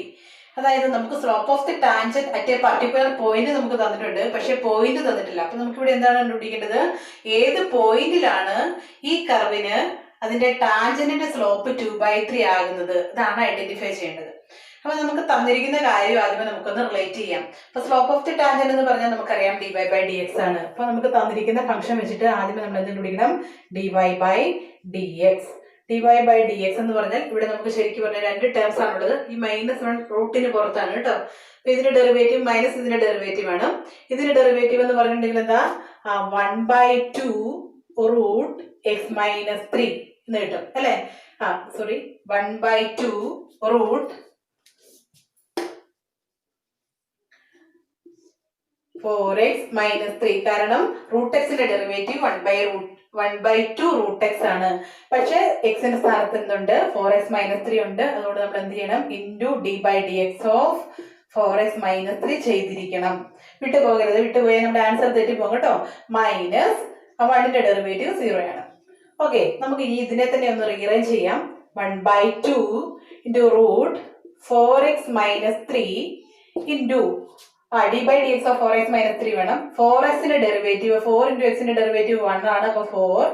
അതായത് നമുക്ക് slope of the tangent at a particular point നമുക്ക് തന്നിട്ടുണ്ട്, പക്ഷെ പോയിന്റ് തന്നിട്ടില്ല. അപ്പൊ നമുക്ക് ഇവിടെ എന്താണ് കണ്ടുപിടിക്കേണ്ടത്? ഏത് പോയിന്റിലാണ് ഈ കർവിന് അതിന്റെ ടാൻജന്റിന്റെ സ്ലോപ്പ് 2/3 ആകുന്നത്? ഇതാണ് ഐഡന്റിഫൈ ചെയ്യേണ്ടത്. അപ്പൊ നമുക്ക് തന്നിരിക്കുന്ന കാര്യം ആദ്യമേ നമുക്കൊന്ന് റിലേറ്റ് ചെയ്യാം. അപ്പൊ സ്ലോപ്പ് ഓഫ് ദി ടാൻജന്റ് എന്ന് പറഞ്ഞാൽ നമുക്കറിയാം dy ബൈ dx ആണ്. അപ്പൊ നമുക്ക് തന്നിരിക്കുന്ന ഫംഗ്ഷൻ വെച്ചിട്ട് ആദ്യമേ നമ്മൾ എന്ത് കണ്ടുപിടിക്കണം? dy by dx. dy by dx എന്ന് പറഞ്ഞാൽ ഇവിടെ നമുക്ക് ശരിക്കും പറഞ്ഞാൽ രണ്ട് ടേംസ് ആണുള്ളത്. ഈ -1 റൂട്ടിന് പുറത്താണ് കേട്ടോ. അപ്പൊ ഇതിന്റെ ഡെറിവേറ്റീവ് മൈനസ് ഇതിന്റെ ഡെറിവേറ്റീവ് ആണ്. ഇതിന്റെ ഡെറിവേറ്റീവ് എന്ന് പറഞ്ഞിട്ടുണ്ടെങ്കിൽ എന്താ? 1/2 √x - 3 എന്ന് കിട്ടും അല്ലെ. Sorry, 1/2 √4x - 3. കാരണം √xന്റെ ഡെറിവേറ്റീവ് 1/2 √x ആണ്. പക്ഷെ എക്സിന്റെ സ്ഥാനത്ത് എന്തുണ്ട്? 4x - 3 ഉണ്ട്. അതുകൊണ്ട് നമ്മൾ എന്ത് ചെയ്യണം? dy by dx of 4x - 3 ചെയ്തിരിക്കണം. വിട്ടുപോകരുത്, വിട്ടുപോയാൽ നമ്മുടെ ആൻസർ തെറ്റിപ്പോകും കേട്ടോ. മൈനസ് 1ന്റെ ഡെറിവേറ്റീവ് 0 ആണ്. ഓക്കെ, നമുക്ക് ഇനി ഇതിനെ തന്നെ ഒന്ന് റീഅറേഞ്ച് ചെയ്യാം. 1/2 × √4x - 3 into dy by dx of 4x - 3 വേണം. 4xന്റെ ഡെറിവേറ്റീവ് 4 × xന്റെ ഡെറിവേറ്റീവ് 1 ആണ്. അപ്പൊ 4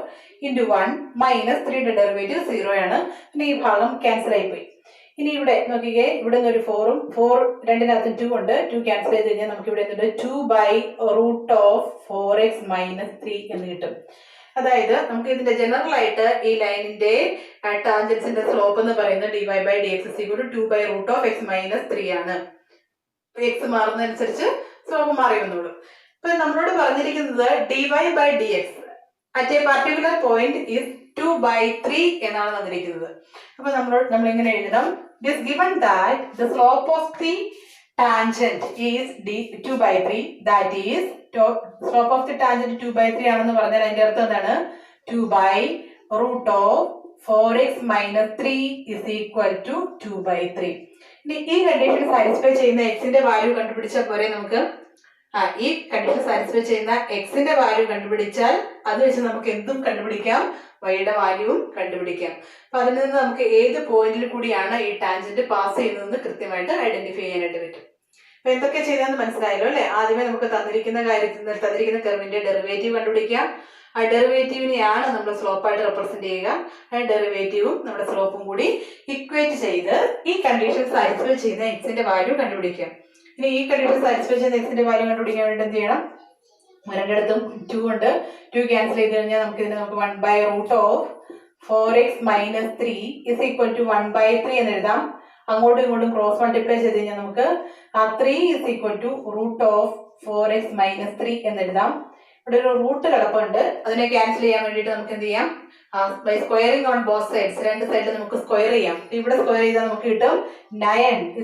× 1 - 3യുടെ ഡെറിവേറ്റീവ് 0 ആണ്. പിന്നെ ഈ ഭാഗം ക്യാൻസൽ ആയിപ്പോയി. ഇനി ഇവിടെ നോക്കിക്കേ, ഇവിടെ നിന്ന് ഒരു 4ഉം 4 രണ്ടിനകത്തും 2 ഉണ്ട്. 2 ക്യാൻസൽ ചെയ്ത് കഴിഞ്ഞാൽ നമുക്ക് ഇവിടെ നിന്നുണ്ട് 2/√(4x - 3) എന്ന് കിട്ടും. അതായത് നമുക്ക് ഇതിന്റെ ജനറൽ ആയിട്ട് ഈ ലൈനിന്റെ ടാൻജൻസിന്റെ സ്ലോപ്പ് എന്ന് പറയുന്നത് dy/dx = 2/√(x - 3) ആണ്. എക്സ് മാറുന്നതനുസരിച്ച് സ്ലോപ്പ് മാറി വന്നോളൂ. ഇപ്പൊ നമ്മളോട് പറഞ്ഞിരിക്കുന്നത് dy/dx at a particular point is 2/3 എന്നാണ് തന്നിരിക്കുന്നത്. അപ്പൊ നമ്മൾ എങ്ങനെ എഴുതണം? It is given that the slope of the tangent is 2/3. That is, slope of the tangent 2/3 ആണെന്ന് പറഞ്ഞാൽ അതിന്റെ അർത്ഥം എന്താണ്? 2/√(4x - 3) = 2/3. ഇനി ഈ കണ്ടീഷൻ സാറ്റിസ്ഫൈ ചെയ്യുന്ന എക്സിന്റെ വാല്യൂ കണ്ടുപിടിച്ചാൽ പോരെ നമുക്ക്? ഈ കണ്ടീഷൻ സാറ്റിസ്ഫൈ ചെയ്യുന്ന എക്സിന്റെ വാല്യൂ കണ്ടുപിടിച്ചാൽ അത് വെച്ച് നമുക്ക് എന്തും കണ്ടുപിടിക്കാം, വൈയുടെ വാല്യൂവും കണ്ടുപിടിക്കാം. അപ്പൊ അതിൽ നിന്ന് നമുക്ക് ഏത് പോയിന്റിൽ കൂടിയാണ് ഈ ടാൻജന്റ് പാസ് ചെയ്യുന്നതെന്ന് കൃത്യമായിട്ട് ഐഡന്റിഫൈ ചെയ്യാനായിട്ട് പറ്റും. അപ്പൊ എന്തൊക്കെ ചെയ്താന്ന് മനസ്സിലായല്ലോ അല്ലെ? ആദ്യമേ നമുക്ക് തന്നിരിക്കുന്ന കർവിന്റെ ഡെറിവേറ്റീവ് കണ്ടുപിടിക്കാം. ആ ഡെറിവേറ്റീവിനെയാണ് നമ്മൾ സ്ലോപ്പായിട്ട് റെപ്രസെന്റ് ചെയ്യുക. ആ ഡെറിവേറ്റീവും നമ്മുടെ സ്ലോപ്പും കൂടി ഇക്വേറ്റ് ചെയ്ത് ഈ കണ്ടീഷൻ സാറ്റിസ്ഫൈ ചെയ്യുന്ന എക്സിന്റെ വാല്യൂ കണ്ടുപിടിക്കാം. ഇനി ഈ കണ്ടീഷൻ സാറ്റിസ്ഫൈ ചെയ്യുന്ന എക്സിന്റെ വാല്യൂ കണ്ടുപിടിക്കാൻ വേണ്ടി എന്ത് ചെയ്യണം? രണ്ടിടത്തും 2 ഉണ്ട്. 2 ക്യാൻസൽ ചെയ്ത് കഴിഞ്ഞാൽ നമുക്ക് 1/√(4x - 3) = 1/3 എന്ന് എഴുതാം. അങ്ങോട്ടും ഇങ്ങോട്ടും ക്രോസ് മൾട്ടിപ്ലൈ ചെയ്ത് കഴിഞ്ഞാൽ നമുക്ക് 3 = √(4x - 3) എന്ന് എഴുതാം. ഇവിടെ ഒരു റൂട്ട് കിടപ്പുണ്ട്, അതിനെ ക്യാൻസൽ ചെയ്യാൻ വേണ്ടിയിട്ട് നമുക്ക് എന്ത് ചെയ്യാം? By squaring on both sides, രണ്ട് സൈഡിൽ നമുക്ക് സ്ക്വയർ ചെയ്യാം. ഇവിടെ സ്ക്വയർ ചെയ്താൽ നമുക്ക് കിട്ടും 9 =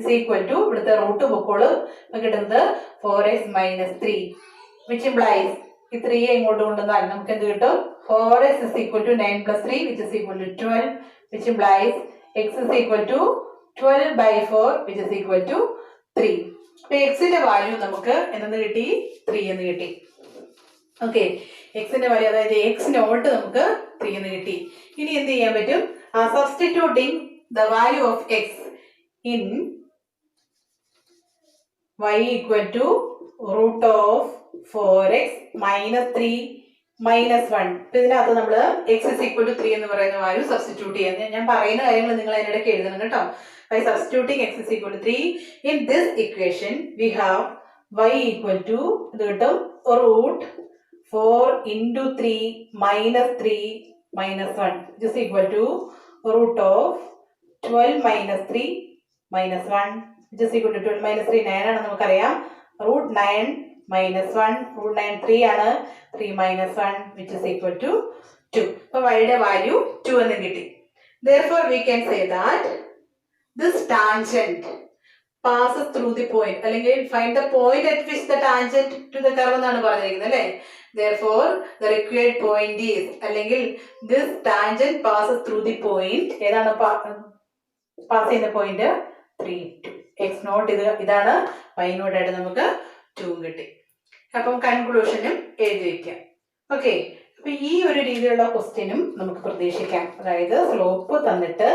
ഇവിടുത്തെ റൂട്ട് പൊക്കോള് കിട്ടുന്നത് 4x - 3, which implies ഈ 3 ഇങ്ങോട്ട് കൊണ്ടുവന്നാൽ നമുക്ക് എന്ത് കിട്ടും? 4x = 9 + 3, which is equal to 12, which implies x is equal to 12/4, which is equal to 3. അപ്പൊ എക്സിന്റെ വാല്യൂ നമുക്ക് എന്തെന്ന് കിട്ടി? 3 എന്ന് കിട്ടി. ഓക്കെ, എക്സിന്റെ വാല്യൂ അതായത് x0 നമുക്ക് 3 എന്ന് കിട്ടി. ഇനി എന്ത് ചെയ്യാൻ പറ്റും? Substituting the value of x in y = √(4x - 3 - 1). ഇതിനകത്ത് നമ്മൾ x is equal to 3 എന്ന് പറയുന്ന വാല്യൂ സബ്സ്റ്റിറ്റ്യൂട്ട് ചെയ്യാം. ഞാൻ പറയുന്ന കാര്യങ്ങൾ നിങ്ങൾ അതിനിടയ്ക്ക് എഴുതണം കേട്ടോ. By substituting x is equal to 3 in this equation, we have y equal to √4 into 3 minus 3 minus 1, which is equal to √12 minus 3 minus 1, which is equal to 12 minus 3 9 ആണ് നമുക്കറിയാം. √9 minus 1, √9 3 ആണ്, 3 minus 1, which is equal to 2. അപ്പോൾ yയുടെ value 2 എന്ന് കിട്ടി. Therefore, we can say that this tangent passes through the point, അല്ലെങ്കിൽ find the point at which the tangent to the curve എന്നാണ് പറഞ്ഞിരിക്കുന്നത് അല്ലേ? Therefore, the required point is, അല്ലെങ്കിൽ this tangent passes through the point, ഏതാണ് pass ചെയ്യുന്ന point? 3, 2. x0 ഇതാണ്, y0 ആയിട്ട് നമുക്ക് 2 കിട്ടി. അപ്പം കൺക്ലൂഷനും എഴുതി വയ്ക്കാം. ഓക്കെ, അപ്പൊ ഈ ഒരു രീതിയിലുള്ള ക്വസ്റ്റ്യനും നമുക്ക് പ്രതീക്ഷിക്കാം. അതായത് സ്ലോപ്പ് തന്നിട്ട്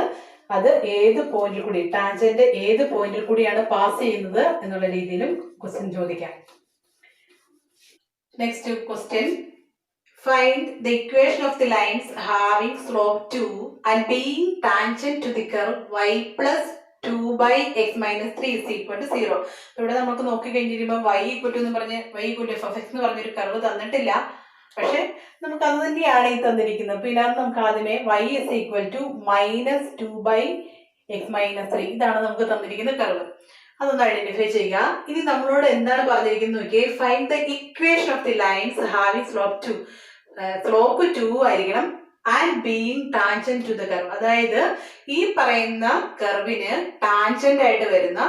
അത് ഏത് പോയിന്റിൽ കൂടി, ടാൻജന്റ് ഏത് പോയിന്റിൽ കൂടിയാണ് പാസ് ചെയ്യുന്നത് എന്നുള്ള രീതിയിലും ക്വസ്റ്റ്യൻ ചോദിക്കാം. Next question, find the equation of the lines having slope 2 and being tangent to the curve y + 2/x - 3 = 0. ഇവിടെ നമുക്ക് നോക്കി കഴിഞ്ഞിരിക്കുമ്പോൾ y = എന്ന് പറഞ്ഞ് y = f(x) എന്ന് പറഞ്ഞൊരു കർവ് തന്നിട്ടില്ല. പക്ഷെ നമുക്ക് അത് തന്നെയാണ് ഈ തന്നിരിക്കുന്നത്. അപ്പൊ ഇതിനകത്ത് നമുക്ക് ആദ്യമേ y is equal to -2/x - 3, ഇതാണ് നമുക്ക് തന്നിരിക്കുന്ന കർവ്. അതൊന്ന് ഐഡന്റിഫൈ ചെയ്യുക. ഇനി നമ്മളോട് എന്താണ് പറഞ്ഞിരിക്കുന്നത് നോക്കിയേ, find the equation of the lines having slope 2. Slope 2 ആയിരിക്കണം and being tangent to the curve. അതായത് ഈ പറയുന്ന കർവിന് ടാൻജന്റ് ആയിട്ട് വരുന്ന,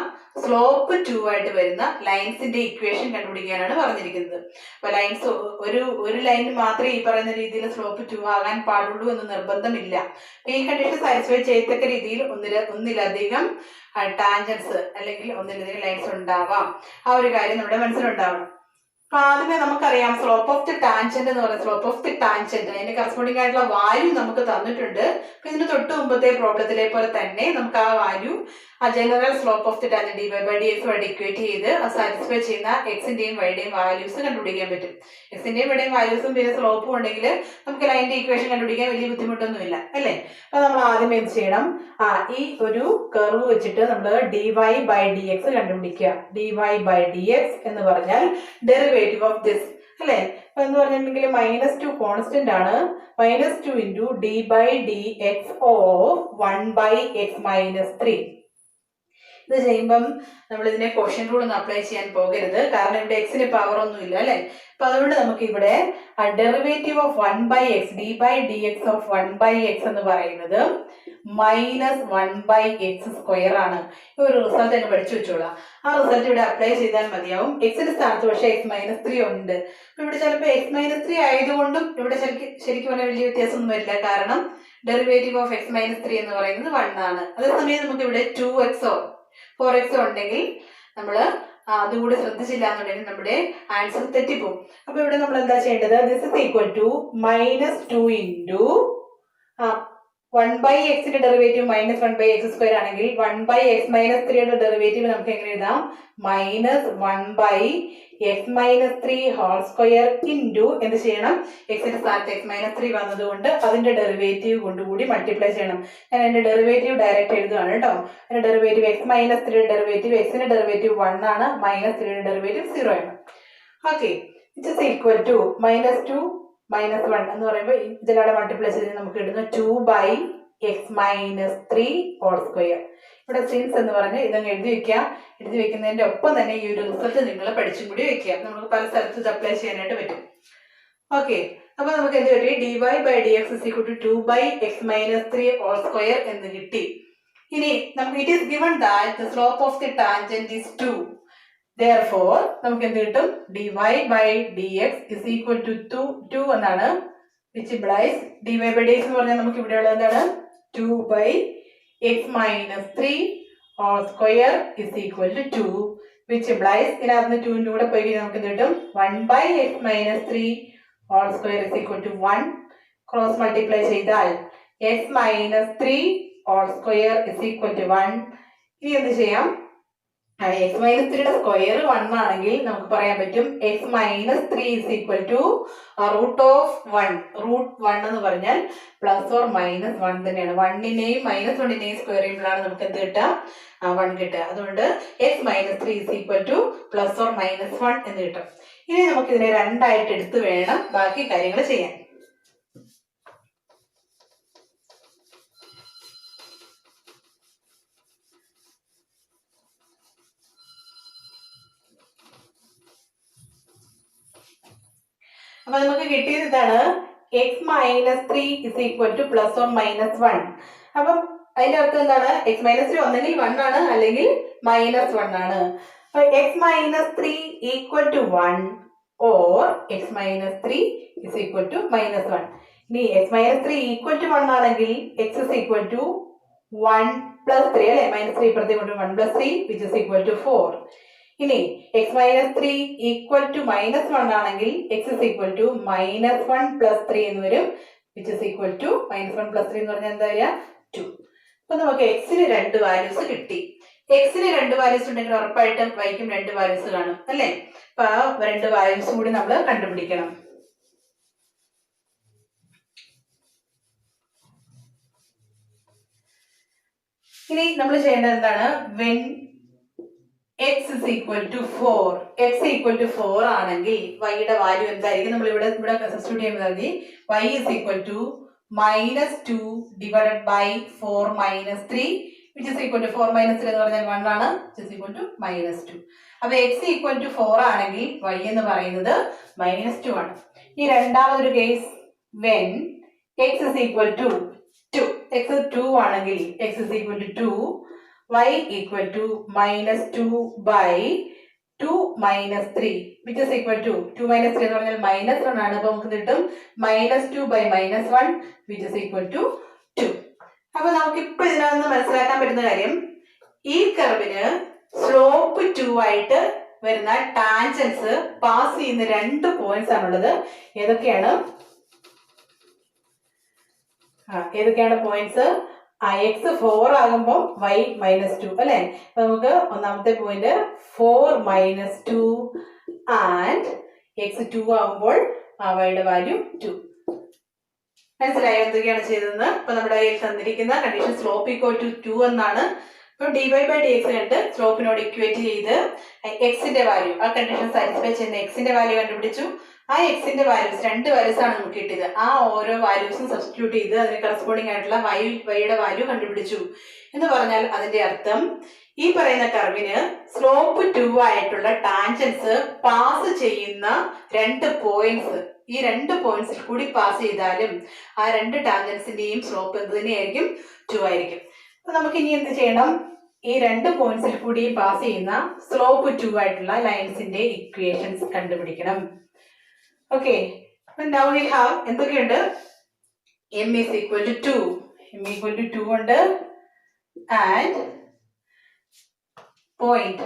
സ്ലോപ്പ് 2 ആയിട്ട് വരുന്ന ലൈൻസിന്റെ ഇക്വേഷൻ കണ്ടുപിടിക്കാനാണ് പറഞ്ഞിരിക്കുന്നത്. അപ്പൊ ലൈൻസ് ഒരു ലൈനിന് മാത്രമേ ഈ പറയുന്ന രീതിയിൽ സ്ലോപ്പ് 2 ആകാൻ പാടുള്ളൂ എന്ന് നിർബന്ധമില്ല. ഈ കണ്ടീഷൻ സാറ്റിസ്ഫൈ ചെയ്യത്തക്ക രീതിയിൽ ഒന്നിലധികം ടാൻജൻസ് അല്ലെങ്കിൽ ഒന്നിലധികം ലൈൻസ് ഉണ്ടാവാം. ആ ഒരു കാര്യം നമ്മുടെ മനസ്സിലുണ്ടാവണം. അപ്പൊ ആദ്യമേ നമുക്കറിയാം സ്ലോപ്പ് ഓഫ് ദി ടാൻജന്റ് എന്ന് പറയുന്നത്, സ്ലോപ്പ് ഓഫ് ദി ടാൻജന്റ് അതിന്റെ കറസ്പോണ്ടിങ് ആയിട്ടുള്ള വാല്യൂ നമുക്ക് തന്നിട്ടുണ്ട്. അപ്പൊ ഇതിന് തൊട്ട് മുമ്പത്തെ പ്രോബ്ലത്തിലെ പോലെ തന്നെ നമുക്ക് ആ വാല്യൂ ആ general slope of the tangent D Y by D X ആയിട്ട് ഇക്വേറ്റ് ചെയ്ത് സാറ്റിസ്ഫൈ ചെയ്യുന്ന എക്സിന്റെയും വൈയുടെയും വാല്യൂസ് കണ്ടുപിടിക്കാൻ പറ്റും. എക്സിന്റെയും വൈയുടെയും വാല്യൂസും പിന്നെ സ്ലോപ്പും ഉണ്ടെങ്കിൽ നമുക്ക് ലൈനിന്റെ ഇക്വേഷൻ കണ്ടുപിടിക്കാൻ വലിയ ബുദ്ധിമുട്ടൊന്നുമില്ല അല്ലേ. അപ്പൊ നമ്മൾ ആദ്യം എന്ത് ചെയ്യണം, ഈ ഒരു കർവ് വെച്ചിട്ട് നമ്മൾ d Y by D x കണ്ടുപിടിക്കുക. D Y by D x എന്ന് പറഞ്ഞാൽ ഡെറിവേറ്റീവ് ഓഫ് ദിസ് അല്ലേ. അപ്പൊ എന്ന് പറഞ്ഞിട്ടുണ്ടെങ്കിൽ -2 കോൺസ്റ്റന്റ് ആണ്. -2 into D by D X of 1/x-3. ഇത് ചെയ്യുമ്പം നമ്മൾ ഇതിനെ ക്വസ്റ്റ്യൻ റൂൾ ഒന്നും അപ്ലൈ ചെയ്യാൻ പോകരുത്, കാരണം ഇവിടെ എക്സിന് പവർ ഒന്നും ഇല്ല അല്ലെ. അപ്പൊ അതുകൊണ്ട് നമുക്ക് ഇവിടെ derivative of 1/x d by D X of 1/x എന്ന് പറയുന്നത് -1/x² ആണ്. ഈ ഒരു റിസൾട്ട് അങ്ങ് പഠിച്ചു വെച്ചോളാം. ആ റിസൾട്ട് ഇവിടെ അപ്ലൈ ചെയ്താൽ മതിയാവും. എക്സിന്റെ സ്ഥാനത്ത് പക്ഷേ x-3 ഉണ്ട്. അപ്പൊ ഇവിടെ ചിലപ്പോൾ x-3 ആയതുകൊണ്ടും ഇവിടെ ശരിക്കും പറഞ്ഞാൽ വലിയ വ്യത്യാസമൊന്നും വരില്ല, കാരണം ഡെറിവേറ്റീവ് ഓഫ് x-3 എന്ന് പറയുന്നത് 1 ആണ്. അതേസമയം നമുക്ക് ഇവിടെ 2xോ 4xോ ഉണ്ടെങ്കിൽ നമ്മൾ അതുകൂടി ശ്രദ്ധിച്ചില്ല എന്നുണ്ടെങ്കിൽ നമ്മുടെ ആൻസർ തെറ്റിപ്പോകും. അപ്പൊ ഇവിടെ നമ്മൾ എന്താ ചെയ്യേണ്ടത്, this is equal to -2 into 1/x derivative -1/x² ആണെങ്കിൽ 1/x-3 ഡെറിവേറ്റീവ് നമുക്ക് എങ്ങനെ എഴുതാം, -1/x-3² ഇൻറ്റു എന്ത് ചെയ്യണം, എക്സിന്റെ സ്ഥാനത്ത് x-3 വന്നതുകൊണ്ട് അതിന്റെ ഡെറിവേറ്റീവ് കൊണ്ടുകൂടി മൾട്ടിപ്ലൈ ചെയ്യണം. ഞാൻ അതിന്റെ ഡെറിവേറ്റീവ് ഡയറക്റ്റ് എഴുതുകയാണ് കേട്ടോ. അതിന്റെ ഡെറിവേറ്റീവ് x-3 ഡെറിവേറ്റീവ്, എക്സിന്റെ ഡെറിവേറ്റീവ് 1 ആണ്, -3 ഡെറിവേറ്റീവ് 0 ആണ്. Okay, it is equal to -2 -1 എന്ന് പറയുമ്പോൾ ഇതിലൂടെ മൾട്ടിപ്ലൈ ചെയ്ത് നമുക്ക് കിട്ടുന്ന 2/x-3². ഇവിടെ സിൻസ് എന്ന് പറഞ്ഞ് ഇതങ്ങ് എഴുതി വെക്കാം. എഴുതി വെക്കുന്നതിന്റെ ഒപ്പം തന്നെ ഈ ഒരു റിസൾട്ട് നിങ്ങൾ പഠിച്ചും കൂടി വെക്കാം. നമുക്ക് പല സ്ഥലത്തും ഇത് അപ്ലൈ ചെയ്യാനായിട്ട് പറ്റും. ഓക്കെ, അപ്പൊ നമുക്ക് എന്ത് കിട്ടി, d Y by D x is equal to 2/x-3² എന്ന് കിട്ടി. ഇനി നമുക്ക് it is given that the slope of the tangent is 2. Therefore, നമുക്ക് എന്ത് കിട്ടും, dy by dx is equal to 2 എന്നാണ്. which implies dy by dx എന്ന് പറഞ്ഞാൽ നമുക്ക് ഇവിടെ ഉള്ളത് എന്താണ്, 2/x-3² is equal to 2, which implies ഇതിനകത്ത് 2ന്റെ കൂടെ പോയി കഴിഞ്ഞാൽ നമുക്ക് എന്ത് കിട്ടും, 1/x-3² is equal to 1. Cross multiply ചെയ്താൽ x-3² is equal to 1. ഇനി എന്ത് ചെയ്യാം, x-3യുടെ സ്ക്വയർ 1 ആണെങ്കിൽ നമുക്ക് പറയാൻ പറ്റും x-3 is equal to root of 1. root 1 എന്ന് പറഞ്ഞാൽ പ്ലസ് ഓർ മൈനസ് 1 തന്നെയാണ്. 1നെയും -1നെയും സ്ക്വയർ ചെയ്യുമ്പോഴാണ് നമുക്ക് എന്ത് കിട്ടുക, 1 കിട്ടുക. അതുകൊണ്ട് x-3 is equal to plus or minus 1 എന്ന് കിട്ടും. ഇനി നമുക്ക് ഇതിനെ രണ്ടായിട്ട് എടുത്ത് വേണം ബാക്കി കാര്യങ്ങൾ ചെയ്യാൻ. അപ്പൊ നമുക്ക് കിട്ടിയത് ഇതാണ്, x-3 is equal to plus or minus 1. അപ്പം അതിന്റെ അർത്ഥം എന്താണ്, x-3 ഒന്നെങ്കിൽ 1 ആണ് അല്ലെങ്കിൽ -1 ആണ്. അപ്പൊ x-3 equal to 1 or x-3 is equal to -1. ഇനി x-3 equal to 1 ആണെങ്കിൽ x is equal to 1 plus 3 അല്ലെ, -3 ഇപ്പുറത്തേക്ക് കൊണ്ട് 1 plus 3 which is equal to 4. ഇനി x-3 equal to -1 ആണെങ്കിൽ x is equal to -1 plus 3 എന്ന് വരും, which is equal to -1 plus 3 എന്ന് പറഞ്ഞാൽ എന്താ വരിക, 2. അപ്പൊ നമുക്ക് x-ന് 2 വാല്യൂസ് കിട്ടി. x-ന് 2 വാല്യൂസ് ഉണ്ടെങ്കിൽ ഉറപ്പായിട്ടും y-ക്കും 2 വാല്യൂസ് കാണും അല്ലെ. അപ്പൊ ആ 2 വാല്യൂസ് കൂടി നമ്മൾ കണ്ടുപിടിക്കണം. ഇനി നമ്മൾ ചെയ്യേണ്ടത് എന്താണ്, when x is equal to 4, x equal to 4 ആണെങ്കിൽ y-യുടെ വാല്യൂ എന്തായിരിക്കും, നമ്മൾ ഇവിടെ സബ്സ്റ്റിറ്റ്യൂട്ട് ചെയ്യുമ്പോൾ മതി. y is equal to -2 divided by 4 - 3 which is equal to 4 - 3 എന്ന് പറഞ്ഞാൽ 1 ആണ്, which is equal to -2. അപ്പൊ x equal to 4 ആണെങ്കിൽ y എന്ന് പറയുന്നത് -2 ആണ്. ഈ രണ്ടാമതൊരു case, when x is equal to 2, x 2 ആണെങ്കിൽ x is equal to 2, y equal to -2 by 2 - 3 which is equal to 2 - 3 എന്ന് പറഞ്ഞാൽ -1 ആണ്. അപ്പൊ നമുക്ക് കിട്ടും -2 by -1 which is equal to 2. അപ്പൊ നമുക്ക് ഇപ്പൊ ഇതിനകത്ത് മനസ്സിലാക്കാൻ പറ്റുന്ന കാര്യം, ഈ കർവിന് സ്ലോപ്പ് 2 ആയിട്ട് വരുന്ന ടാൻജൻസ് പാസ് ചെയ്യുന്ന 2 പോയിന്റ്സ് ആണുള്ളത്. ഏതൊക്കെയാണ് പോയിന്റ്സ്, എക്സ് 4 ആകുമ്പോൾ y -2 അല്ലെ. അപ്പൊ നമുക്ക് ഒന്നാമത്തെ പോയിന്റ് 4 - 2 ആൻഡ് x 2 ആകുമ്പോൾ വൈയുടെ വാല്യൂ 2. മനസ്സിലായോ എന്തൊക്കെയാണ് ചെയ്തതെന്ന്? അപ്പൊ നമ്മുടെ കയ്യിൽ തന്നിരിക്കുന്ന കണ്ടീഷൻ സ്ലോപ്പ് ഈക്വൽ ടു 2 എന്നാണ്. ഇപ്പം dy/dx കണ്ട് സ്ലോപ്പിനോട് ഇക്വേറ്റ് ചെയ്ത് എക്സിന്റെ വാല്യൂ, ആ കണ്ടീഷൻ സാറ്റിസ്ഫൈ ചെയ്യുന്ന എക്സിന്റെ വാല്യൂ കണ്ടുപിടിച്ചു. ആ എക്സിന്റെ വാല്യൂസ്, 2 വാല്യൂസ് ആണ് നമുക്ക് കിട്ടിയത്. ആ ഓരോ വാല്യൂസും സബ്സ്റ്റിറ്റ്യൂട്ട് ചെയ്ത് അതിന് കറസ്പോണ്ടിങ് ആയിട്ടുള്ള വൈയുടെ വാല്യൂ കണ്ടുപിടിച്ചു എന്ന് പറഞ്ഞാൽ അതിന്റെ അർത്ഥം ഈ പറയുന്ന കർവിന് സ്ലോപ്പ് 2 ആയിട്ടുള്ള ടാൻജൻസ് പാസ് ചെയ്യുന്ന 2 പോയിന്റ്സ്, ഈ 2 പോയിന്റ്സിൽ കൂടി പാസ് ചെയ്താലും ആ 2 ടാൻജൻസിന്റെയും സ്ലോപ്പ് എന്ത് തന്നെയായിരിക്കും? 2 ആയിരിക്കും. അപ്പൊ നമുക്ക് ഇനി എന്ത് ചെയ്യണം? ഈ 2 പോയിന്റ്സിൽ കൂടി പാസ് ചെയ്യുന്ന സ്ലോപ്പ് 2 ആയിട്ടുള്ള ലൈൻസിന്റെ ഇക്വേഷൻസ് കണ്ടുപിടിക്കണം. ഓക്കെ, now we have എന്തൊക്കെയുണ്ട്? m is equal to 2, m equal to 2 ഉണ്ട്, and point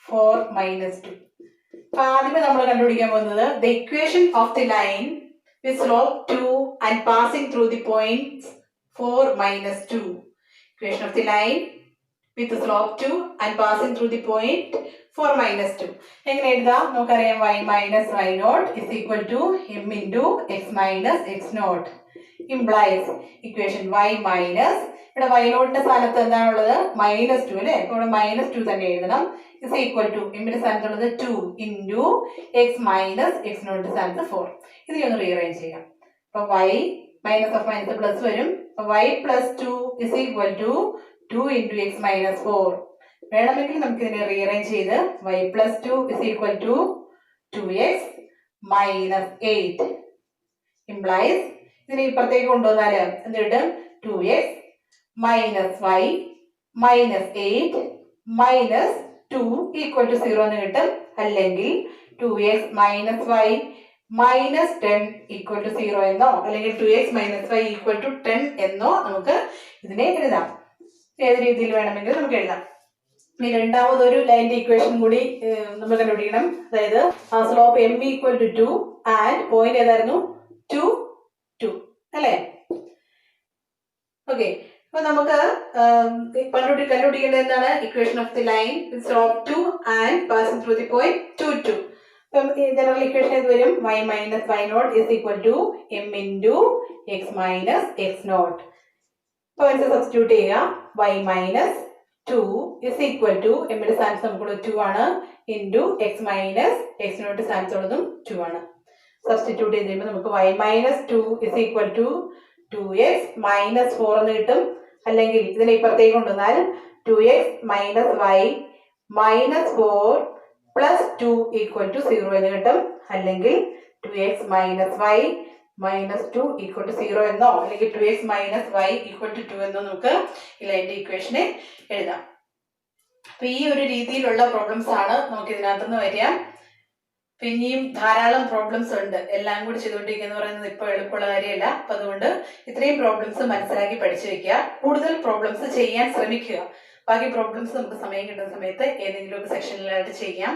4 - 2. അപ്പൊ ആദ്യമേ നമ്മൾ കണ്ടുപിടിക്കാൻ പോകുന്നത് the equation of the line with slope 2 and passing through the points 4 - 2. Equation of the line with slope 2 and passing through the point 4 - 2. എങ്ങനെ എഴുതാം? നമുക്കറിയാം y - y0 is equal to m into x minus x0 implies equation y minus, ഇവിടെ y0ന്റെ സ്ഥാനത്ത് എന്താണുള്ളത്? -2 അല്ലെ. അപ്പോൾ ഇവിടെ -2 തന്നെ എഴുതണം. is equal to m ന്റെ സ്ഥാനത്തുള്ളത് 2 into x minus x0ന്റെ സ്ഥാനത്ത് 4. ഇതിനെ ഒന്ന് റീഅറേഞ്ച് ചെയ്യാം. അപ്പൊ y minus of minus plus വരും. y plus 2 is equal to 2 into x minus 4. വേണമെങ്കിൽ നമുക്ക് ഇതിനെ റീഅറേഞ്ച് ചെയ്ത് y plus 2 is equal to 2x minus 8 implies, ഇതിനെ ഇപ്പുറത്തേക്ക് കൊണ്ടുവന്നാല് എന്ത് കിട്ടും? 2x minus y minus 8 minus 2 equal to 0 എന്ന് കിട്ടും. അല്ലെങ്കിൽ 2x minus y minus 10 equal to 0 എന്നോ, അല്ലെങ്കിൽ 2x minus y equal to 10 എന്നോ നമുക്ക് ഇതിനെ എഴുതാം. ഏത് രീതിയിൽ വേണമെങ്കിലും നമുക്ക് എഴുതാം. ഇനി രണ്ടാമതൊരു ലൈൻ്റെ ഇക്വേഷൻ കൂടി നമ്മൾ കണ്ടുപിടിക്കണം. അതായത് slope m equal to 2 and point ഏതായിരുന്നു? 2 2 അല്ലേ. ഓക്കെ, അപ്പൊ നമുക്ക് കണ്ടുപിടിക്കേണ്ടത് എന്താണ്? Equation of the line slope 2 and passing through the point 2 2. അപ്പം ജനറൽ ഇക്വേഷൻ ഏത് വരും? y minus y0 is equal to m into x minus x0. Points substitute ചെയ്യുക. y minus 2 is equal to m ന്റെ സ്ഥാനത്ത് നമുക്കുള്ളത് 2 ആണ്, into x minus x0 സ്ഥാനത്തുള്ളതും 2 ആണ്. Substitute ചെയ്ത് കഴിയുമ്പോൾ നമുക്ക് y minus 2 is equal to 2x minus 4 എന്ന് കിട്ടും. അല്ലെങ്കിൽ ഇതിനെ ഇപ്പുറത്തേക്ക് കൊണ്ടുവന്നാൽ 2x minus y minus 4 plus 2 equal to 0 എന്ന് കിട്ടും. അല്ലെങ്കിൽ 2x minus y minus 2 equal to 0 എന്നോ, അല്ലെങ്കിൽ 2x minus y equal to 2 എന്നോ നമുക്ക് ഈ ലൈൻ്റെ ഇക്വേഷനെ എഴുതാം. അപ്പൊ ഈ ഒരു രീതിയിലുള്ള പ്രോബ്ലംസ് ആണ് നമുക്ക് ഇതിനകത്തുനിന്ന് വരിക. പിന്നെയും ധാരാളം പ്രോബ്ലംസ് ഉണ്ട്. എല്ലാം കൂടി ചെയ്തുകൊണ്ടിരിക്കുക എന്ന് പറയുന്നത് ഇപ്പോൾ എളുപ്പമുള്ള കാര്യമല്ല. അപ്പൊ അതുകൊണ്ട് ഇത്രയും പ്രോബ്ലംസ് മനസ്സിലാക്കി പഠിച്ചു വെക്കുക. കൂടുതൽ പ്രോബ്ലംസ് ചെയ്യാൻ ശ്രമിക്കുക. ബാക്കി പ്രോബ്ലംസ് നമുക്ക് സമയം കിട്ടുന്ന സമയത്ത് ഏതെങ്കിലും ഒക്കെ സെക്ഷനിലായിട്ട് ചെയ്യാം.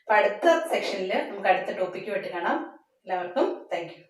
അപ്പൊ അടുത്ത സെക്ഷനിൽ നമുക്ക് അടുത്ത ടോപ്പിക്കുമായിട്ട് കാണാം. എല്ലാവർക്കും താങ്ക് യു.